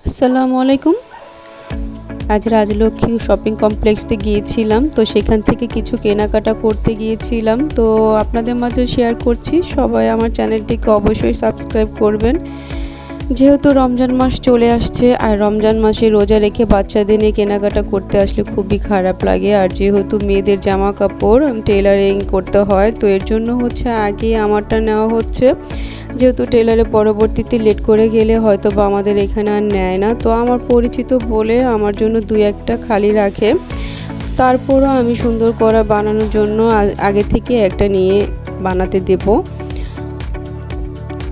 আসসালামু আলাইকুম। আজ রাজলক্ষ্মী শপিং কমপ্লেক্সে গিয়েছিলাম, তো সেখান থেকে কিছু কেনাকাটা করতে গিয়েছিলাম, তো আপনাদের মাঝে শেয়ার করছি। সবাই আমার চ্যানেলটিকে অবশ্যই সাবস্ক্রাইব করবেন। যেহেতু রমজান মাস চলে আসছে, আর রমজান মাসে রোজা রেখে বাচ্চাদের নিয়ে কেনাকাটা করতে আসলে খুবই খারাপ লাগে। আর যেহেতু মেয়েদের জামা কাপড় টেলারিং করতে হয়, তো এর জন্য আগে আমারটা নেওয়া হচ্ছে। যেহেতু টেলারে পরবর্তীতে লেট করে গেলে হয়তো বা আমাদের এখানে আর নেয় না, তো আমার পরিচিত বলে আমার জন্য দুই একটা খালি রাখে। তারপরও আমি সুন্দর করে বানানোর জন্য আগে থেকে একটা নিয়ে বানাতে দেব।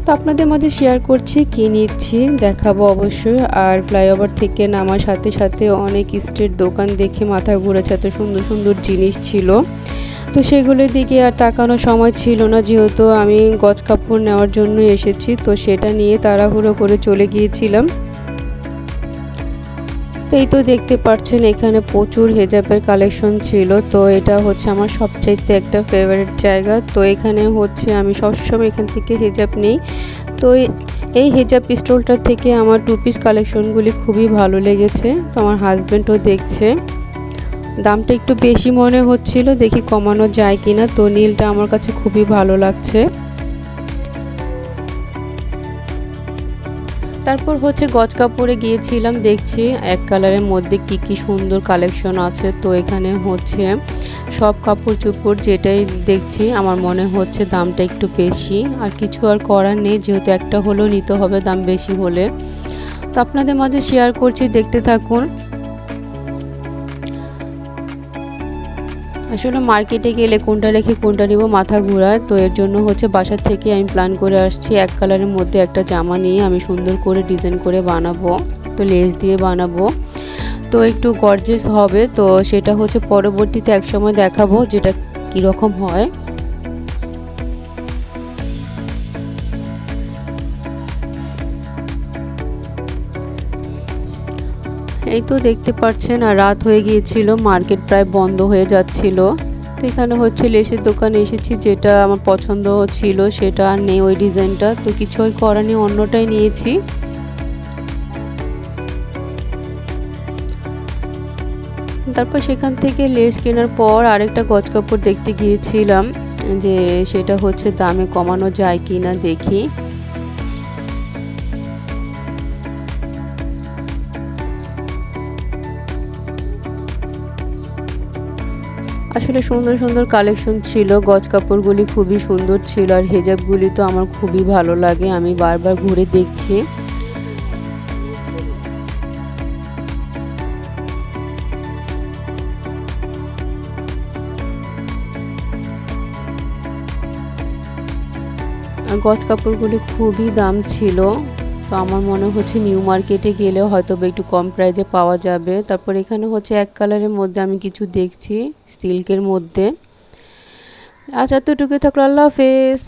তো আপনাদের মধ্যে শেয়ার করছি কী নিচ্ছি, দেখাবো অবশ্যই। আর ফ্লাইওভার থেকে নামার সাথে সাথে অনেক স্ট্রিট দোকান দেখে মাথা ঘুরেছে, এত সুন্দর সুন্দর জিনিস ছিল। তো সেগুলোর দিকে আর তাকানোর সময় ছিল না, যেহেতু আমি গজ কাপড় নেওয়ার জন্য এসেছি, তো সেটা নিয়ে তাড়াহুড়ো করে চলে গিয়েছিলাম। তো এই তো দেখতে পাচ্ছেন এখানে প্রচুর হেজাবের কালেকশন ছিল। তো এটা আমার সবচাইতে একটা ফেভারিট জায়গা। তো এখানে আমি সবসময় এখান থেকে হেজাব নিই। তো এই হেজাব স্টোরটা থেকে আমার টু পিস কালেকশনগুলি খুবই ভালো লেগেছে। তো আমার হাজব্যান্ডও দেখছে, দামটা একটু বেশি মনে হচ্ছিল, দেখি কমানো যায় কিনা। তো নীলটা আমার কাছে খুবই ভালো লাগছে। তারপর গজ কাপড়ে গিয়েছিলাম, দেখছি এক কালারের মধ্যে কি সুন্দর কালেকশন আছে। তো এখানে সব কাপড় চোপড় যেটাই দেখছি আমার মনে হচ্ছে দামটা একটু বেশি, আর কিছু আর করার নেই, যেহেতু একটা হলেও নিতে হবে দাম বেশি হলে। তো আপনাদের মাঝে শেয়ার করছি, দেখতে থাকুন। আসলে মার্কেটে গেলে কোনটা রেখে কোনটা নিব মাথা ঘোরায়। তো এর জন্য বাসা থেকে আমি প্ল্যান করে আসছি এক কালারের মধ্যে একটা জামা নিয়ে আমি সুন্দর করে ডিজাইন করে বানাবো, তো লেস দিয়ে বানাবো, তো একটু গর্জিয়াস হবে। তো সেটা পরবর্তীতে এক সময় দেখাবো যেটা কীরকম হয়। এই তো দেখতে পাচ্ছেন, আর রাত হয়ে গিয়েছিল, মার্কেট প্রায় বন্ধ হয়ে যাচ্ছিল। তো এখানে লেসের দোকানে এসেছি, যেটা আমার পছন্দ ছিল সেটা আর নেই ওই ডিজাইনটা, তো কিছু আর করা নেই, অন্যটাই নিয়েছি। তারপর সেখান থেকে লেস কেনার পর আরেকটা গজ কাপড় দেখতে গিয়েছিলাম, যে সেটা দামে কমানো যায় কি না দেখি। আসলে সুন্দর সুন্দর কালেকশন ছিল, গজ কাপড়গুলি খুবই সুন্দর ছিল, আর হেজাবগুলি তো আমার খুবই ভালো লাগে, আমি বারবার ঘুরে দেখছি। আর গজ কাপড়গুলি খুবই দাম ছিল, তো আমার মনে নিউ মার্কেটে গেলে হয়তো একটু কম প্রাইসে পাওয়া যাবে। তারপর এখানে এক কালারের মধ্যে আমি কিছু দেখছি সিল্কের মধ্যে। আচ্ছা, এতটুকুই থাকলো, আল্লাহ হাফেজ।